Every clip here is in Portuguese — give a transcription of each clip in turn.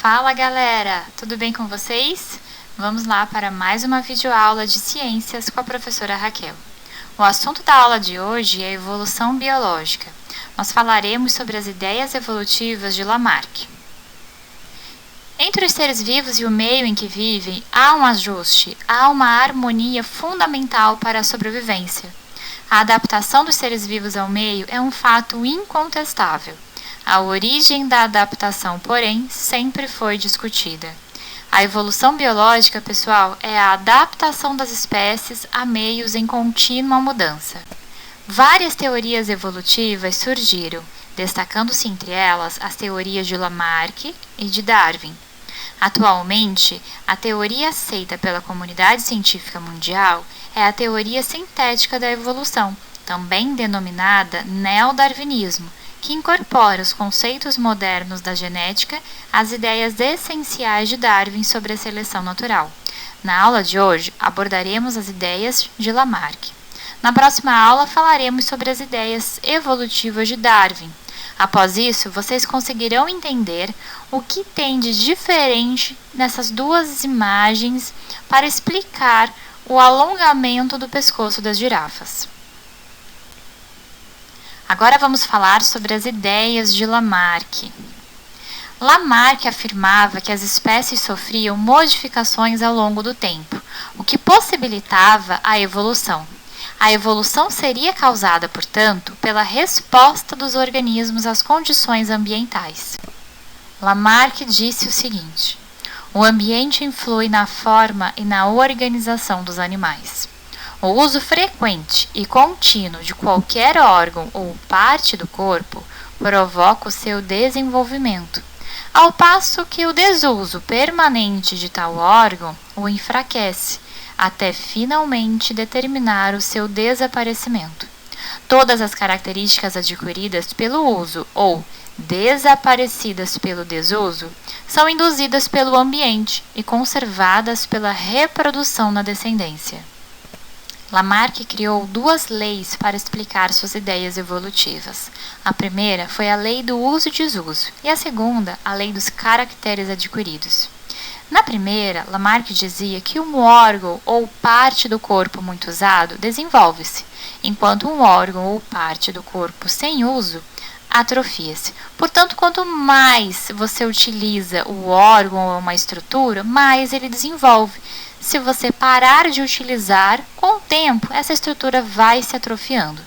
Fala galera, tudo bem com vocês? Vamos lá para mais uma videoaula de ciências com a professora Raquel. O assunto da aula de hoje é evolução biológica. Nós falaremos sobre as ideias evolutivas de Lamarck. Entre os seres vivos e o meio em que vivem, há um ajuste, há uma harmonia fundamental para a sobrevivência. A adaptação dos seres vivos ao meio é um fato incontestável. A origem da adaptação, porém, sempre foi discutida. A evolução biológica, pessoal, é a adaptação das espécies a meios em contínua mudança. Várias teorias evolutivas surgiram, destacando-se entre elas as teorias de Lamarck e de Darwin. Atualmente, a teoria aceita pela comunidade científica mundial é a teoria sintética da evolução, também denominada neodarwinismo, que incorpora os conceitos modernos da genética às ideias essenciais de Darwin sobre a seleção natural. Na aula de hoje, abordaremos as ideias de Lamarck. Na próxima aula, falaremos sobre as ideias evolutivas de Darwin. Após isso, vocês conseguirão entender o que tem de diferente nessas duas imagens para explicar o alongamento do pescoço das girafas. Agora vamos falar sobre as ideias de Lamarck. Lamarck afirmava que as espécies sofriam modificações ao longo do tempo, o que possibilitava a evolução. A evolução seria causada, portanto, pela resposta dos organismos às condições ambientais. Lamarck disse o seguinte: o ambiente influi na forma e na organização dos animais. O uso frequente e contínuo de qualquer órgão ou parte do corpo provoca o seu desenvolvimento, ao passo que o desuso permanente de tal órgão o enfraquece, até finalmente determinar o seu desaparecimento. Todas as características adquiridas pelo uso ou desaparecidas pelo desuso são induzidas pelo ambiente e conservadas pela reprodução na descendência. Lamarck criou duas leis para explicar suas ideias evolutivas. A primeira foi a lei do uso e desuso, e a segunda, a lei dos caracteres adquiridos. Na primeira, Lamarck dizia que um órgão ou parte do corpo muito usado desenvolve-se, enquanto um órgão ou parte do corpo sem uso atrofia-se. Portanto, quanto mais você utiliza o órgão ou uma estrutura, mais ele desenvolve. Se você parar de utilizar, com o tempo, essa estrutura vai se atrofiando.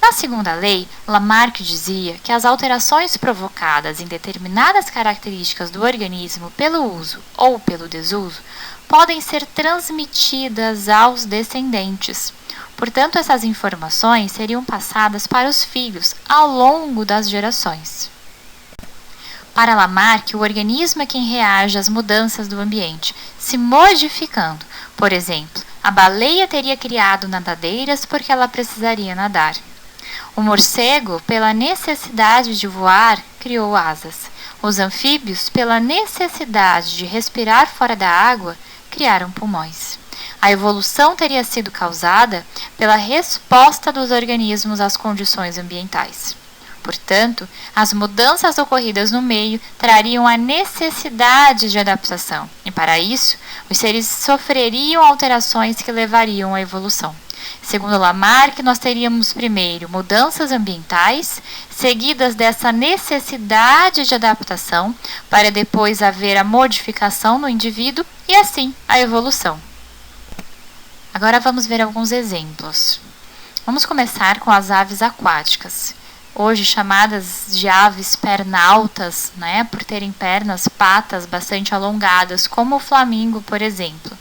Na segunda lei, Lamarck dizia que as alterações provocadas em determinadas características do organismo pelo uso ou pelo desuso podem ser transmitidas aos descendentes. Portanto, essas informações seriam passadas para os filhos ao longo das gerações. Para Lamarck, o organismo é quem reage às mudanças do ambiente, se modificando. Por exemplo, a baleia teria criado nadadeiras porque ela precisaria nadar. O morcego, pela necessidade de voar, criou asas. Os anfíbios, pela necessidade de respirar fora da água, criaram pulmões. A evolução teria sido causada pela resposta dos organismos às condições ambientais. Portanto, as mudanças ocorridas no meio trariam a necessidade de adaptação, e para isso, os seres sofreriam alterações que levariam à evolução. Segundo Lamarck, nós teríamos primeiro mudanças ambientais, seguidas dessa necessidade de adaptação, para depois haver a modificação no indivíduo e assim a evolução. Agora vamos ver alguns exemplos. Vamos começar com as aves aquáticas, hoje chamadas de aves pernaltas, por terem patas bastante alongadas, como o flamingo, por exemplo.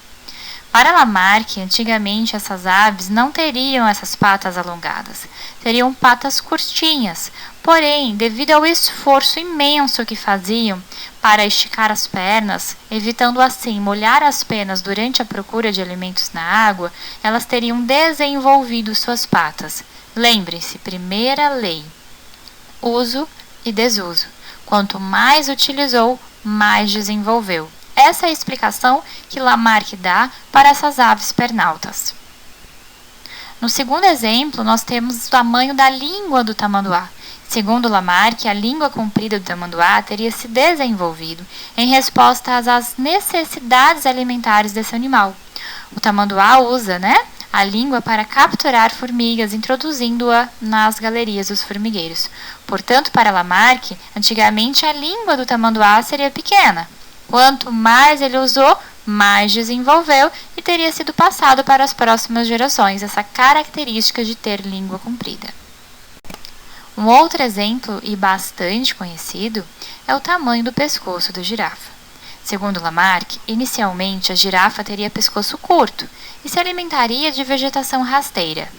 Para Lamarck, antigamente essas aves não teriam essas patas alongadas, teriam patas curtinhas, porém, devido ao esforço imenso que faziam para esticar as pernas, evitando assim molhar as penas durante a procura de alimentos na água, elas teriam desenvolvido suas patas. Lembrem-se, primeira lei: uso e desuso. Quanto mais utilizou, mais desenvolveu. Essa é a explicação que Lamarck dá para essas aves pernaltas. No segundo exemplo, nós temos o tamanho da língua do tamanduá. Segundo Lamarck, a língua comprida do tamanduá teria se desenvolvido em resposta às necessidades alimentares desse animal. O tamanduá usa, a língua para capturar formigas, introduzindo-a nas galerias dos formigueiros. Portanto, para Lamarck, antigamente a língua do tamanduá seria pequena. Quanto mais ele usou, mais desenvolveu e teria sido passado para as próximas gerações essa característica de ter língua comprida. Um outro exemplo, e bastante conhecido, é o tamanho do pescoço da girafa. Segundo Lamarck, inicialmente a girafa teria pescoço curto e se alimentaria de vegetação rasteira.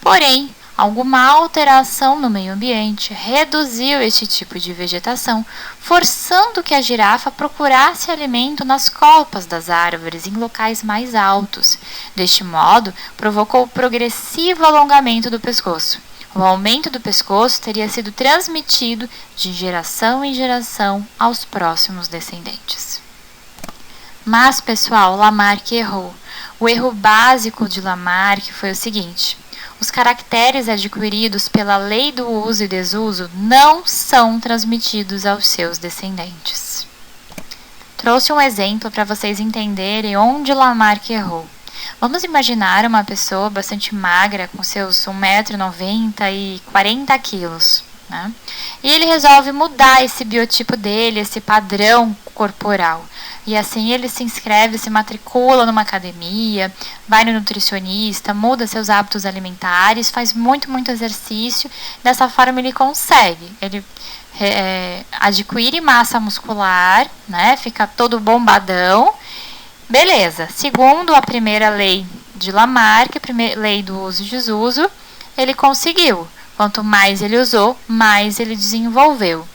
Porém, alguma alteração no meio ambiente reduziu este tipo de vegetação, forçando que a girafa procurasse alimento nas copas das árvores em locais mais altos. Deste modo, provocou o progressivo alongamento do pescoço. O aumento do pescoço teria sido transmitido de geração em geração aos próximos descendentes. Mas, pessoal, Lamarck errou. O erro básico de Lamarck foi o seguinte: os caracteres adquiridos pela lei do uso e desuso não são transmitidos aos seus descendentes. Trouxe um exemplo para vocês entenderem onde Lamarck errou. Vamos imaginar uma pessoa bastante magra, com seus 1,90 m e 40 quilos. E ele resolve mudar esse biotipo dele, esse padrão corporal. E assim ele se inscreve, se matricula numa academia, vai no nutricionista, muda seus hábitos alimentares, faz muito exercício. Dessa forma ele consegue. Ele adquire massa muscular, fica todo bombadão. Beleza. Segundo a primeira lei de Lamarck, a primeira lei do uso e desuso, ele conseguiu. Quanto mais ele usou, mais ele desenvolveu.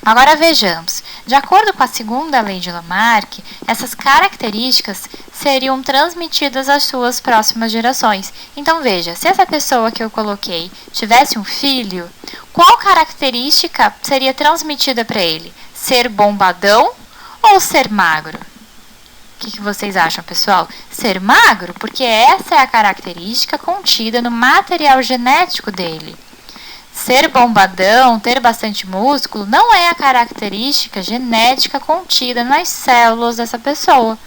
Agora vejamos, de acordo com a segunda lei de Lamarck, essas características seriam transmitidas às suas próximas gerações. Então veja, se essa pessoa que eu coloquei tivesse um filho, qual característica seria transmitida para ele? Ser bombadão ou ser magro? O que vocês acham, pessoal? Ser magro, porque essa é a característica contida no material genético dele. Ser bombadão, ter bastante músculo, não é a característica genética contida nas células dessa pessoa,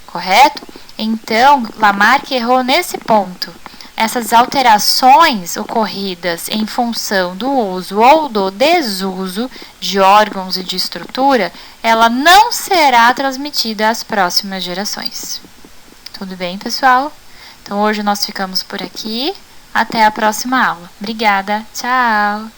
correto? Então, Lamarck errou nesse ponto. Essas alterações ocorridas em função do uso ou do desuso de órgãos e de estrutura, ela não será transmitida às próximas gerações. Tudo bem, pessoal? Então, hoje nós ficamos por aqui. Até a próxima aula. Obrigada. Tchau!